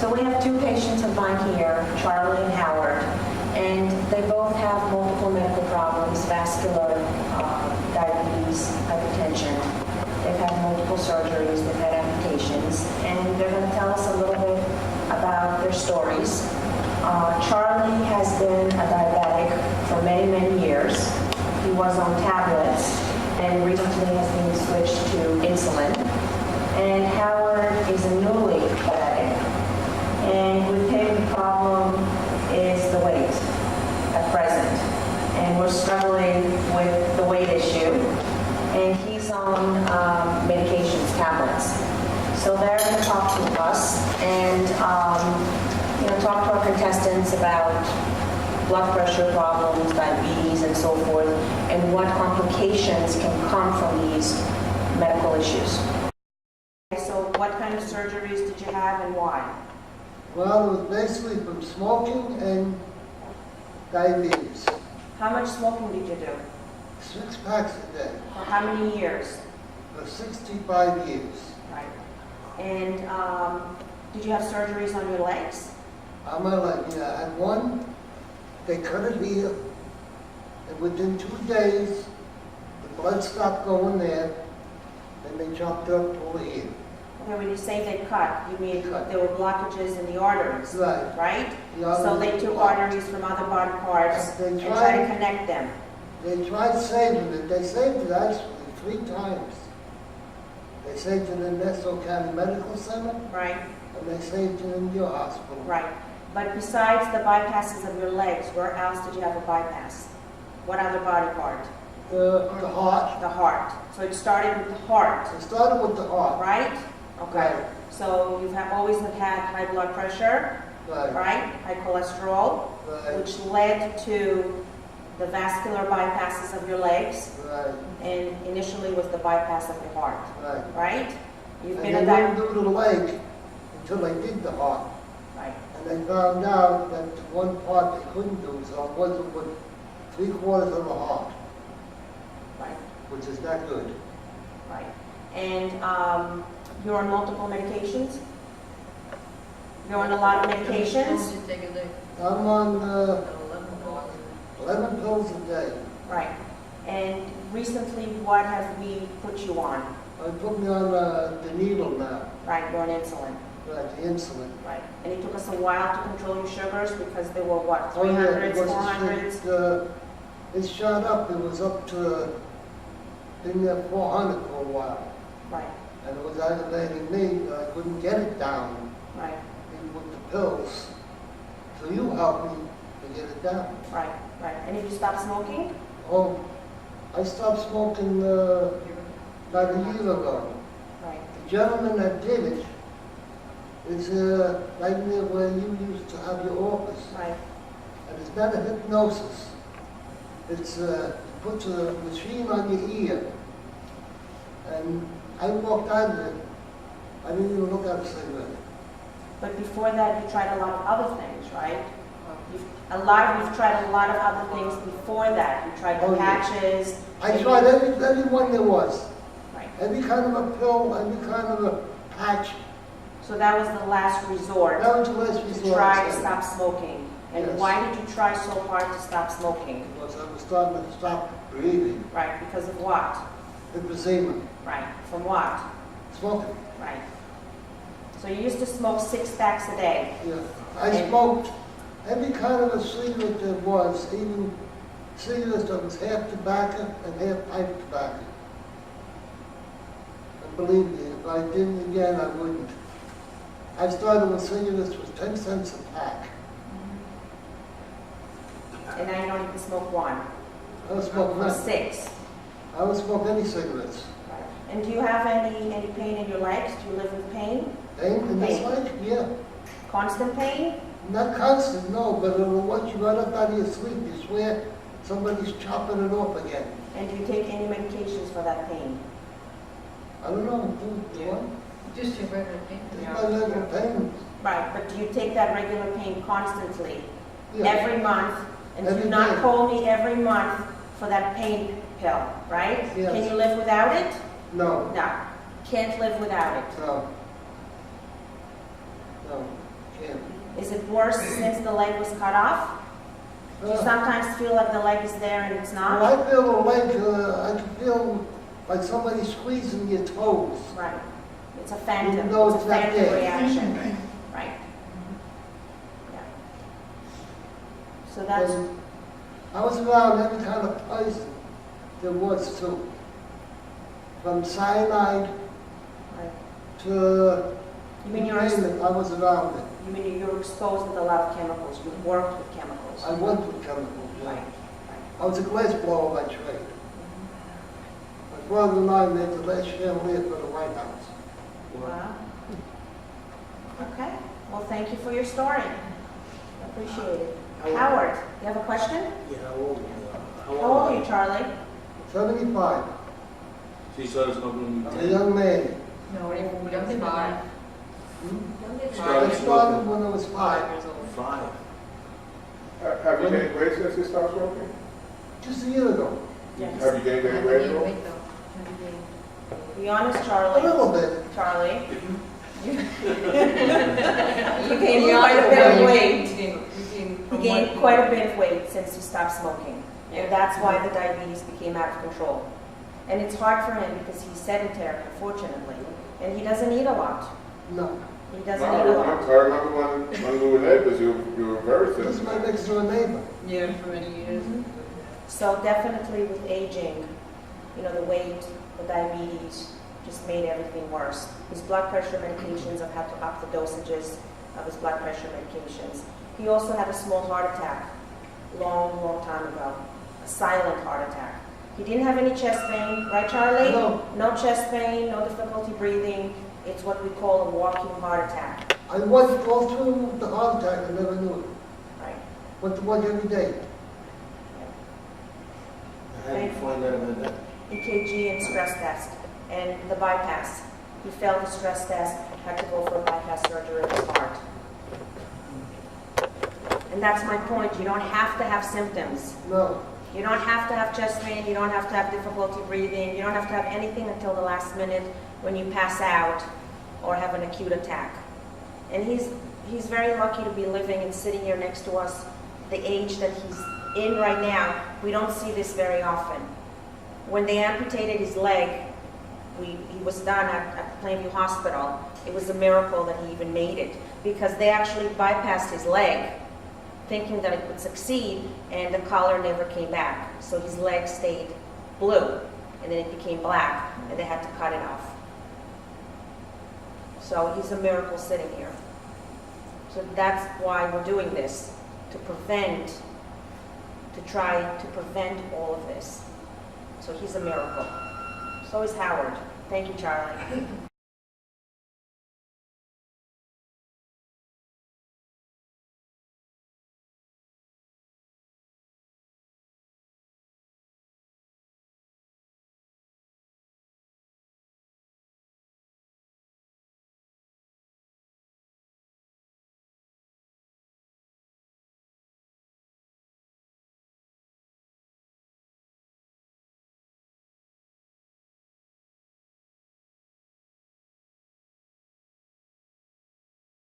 So we have two patients of mine here, Charlie and Howard, and they both have multiple medical problems, vascular, diabetes, hypertension. They've had multiple surgeries, they've had amputations, and they're going to tell us a little bit about their stories. Charlie has been a diabetic for many, many years. He was on tablets and recently has been switched to insulin. And Howard is a newly diabetic. And with him, the problem is the weight at present. And we're struggling with the weight issue. And he's on medications, tablets. So they're going to talk to us and talk to our contestants about blood pressure problems, diabetes, and so forth, and what complications can come from these medical issues. So what kind of surgeries did you have and why? Well, it was basically from smoking and diabetes. How much smoking did you do? 6 packs a day. For how many years? For 65 years. Right. And did you have surgeries on your legs? On my leg, yeah. I had one, they cut it here, and within 2 days, the blood stopped going there, and they chopped it up over here. Okay, when you say they cut, you mean Cut. there were blockages in the arteries, Right. right? The So they took arteries from other body parts They and tried- tried to connect them. They tried saving it. They saved it actually 3 times. They saved it in Nassau County Medical Center, Right, and they saved it in your hospital. right. But besides the bypasses of your legs, where else did you have a bypass? What other body part? The heart. The heart. So it started with the heart, It started with the heart. right? Okay. Right. So you've always have had high blood pressure, Right. right? High cholesterol, Right. which led to the vascular bypasses of your legs, Right. and initially was the bypass of your heart, Right. right? You've And been they a didn't diabetic, do the leg until they did the heart. right? And they found out that one part they couldn't do, so it wasn't with 3/4 of the heart, Right, which is not good. right. And you're on multiple medications? You're on a lot of medications? I'm on 11 pills a day. Right. And recently, what have we put you on? They put me on the needle now, Right, you're on insulin. right, the insulin. Right. And it took us a while to control your sugars because they were what, Oh, yeah, 300s, because 400s? it shot up. It was up to, been there 400 for a while. Right, And it was aggravating me that I couldn't get it down right, with the pills. So you helped me to get it down. right, right. And if you stop smoking? Oh, I stopped smoking about a year ago. Right, The gentleman that did it is right near where you used to have your office. right, And it's not a hypnosis. It's puts a machine on your ear. And I walked out of it. I didn't even look at a cigarette. But before that, you tried a lot of other things, right? You've tried a lot of other things before that. You tried the Oh, yeah. patches. I and tried every one there was. Right. Every kind of a pill, every kind of a patch. So that was the last resort That was the last to resort. try to stop smoking. And Yes. why did you try so hard to stop smoking? Because I was starting to stop breathing. Right, because of what? Emphysema. Right, from what? Smoking. Right. So you used to smoke 6 packs a day. Yeah. I smoked every kind of a cigarette there was, even cigarettes that was half tobacco and half pipe tobacco. And believe me, if I did it again, I wouldn't. I started with cigarettes was 10 cents a pack. And now you don't even smoke one. I would smoke Or none. 6. I would smoke any cigarettes. Right. And do you have any pain in your legs? Do you live with pain? Pain in this Pain. leg? Yeah. Constant pain? Not constant, no, but once you got up out of your sleep, you swear somebody's chopping it off again. And do you take any medications for that pain? I don't know, do Yeah. what? Just your regular pain. It's my level pain. Right, but do you take that regular pain constantly? Yeah. Every month? And do Every you not day. call me every month for that pain pill, right? Yes. Can you live without it? No, No. Can't live without it. no. No, Is it worse since the leg was cut off? Do you sometimes feel like the leg is there and it's When not? I feel a leg, I can feel like somebody squeezing your toes. Right. It's a phantom. No, It's a it's not phantom there. reaction. Right. Yeah. So that's, And I was around every kind of poison there was too. From cyanide right. to, You mean you you're, name it, I was around it. you mean you're exposed with a lot of chemicals? You worked with chemicals? I worked with chemicals, Right. yeah. I was a glass blower by trade. My brother and I made the last chandelier for the White House. Wow. Okay. Well, thank you for your story. I appreciate it. Howard, you have a question? Yeah, how old are you? How old are you, Charlie? 75. She started smoking I'm a young man. No, we don't get by. I started when I was 5. 5. Have you gained weight since you stopped smoking? Just a year ago. Have you gained any weight at all? Be honest, A Charlie. little bit. Charlie. You gained quite a bit of weight. He gained quite a bit of weight since he stopped smoking. And that's why the diabetes became out of control. And it's hard for him because he's sedentary, unfortunately. And he doesn't eat a lot. No. He doesn't eat a lot. I remember when we were neighbors, you were very This is my thin. next door neighbor. Yeah, for many years. So definitely with aging, you know, the weight, the diabetes just made everything worse. His blood pressure medications, I've had to up the dosages of his blood pressure medications. He also had a small heart attack long time ago, a silent heart attack. He didn't have any chest pain, right, Charlie? No. No chest pain, no difficulty breathing. It's what we call a walking heart attack, I went all through the heart attack, I never knew it. right? Went to work every day. How did you find out about that? EKG and stress test, and the bypass. He failed the stress test, had to go for a bypass surgery of his heart. And that's my point. You don't have to have symptoms. No. You don't have to have chest pain. You don't have to have difficulty breathing. You don't have to have anything until the last minute when you pass out or have an acute attack. And he's very lucky to be living and sitting here next to us. The age that he's in right now, we don't see this very often. When they amputated his leg, he was done at Plainview Hospital. It was a miracle that he even made it because they actually bypassed his leg, thinking that it would succeed, and the collar never came back. So his leg stayed blue, and then it became black, and they had to cut it off. So he's a miracle sitting here. So that's why we're doing this, to try to prevent all of this. So he's a miracle. So is Howard. Thank you, Charlie.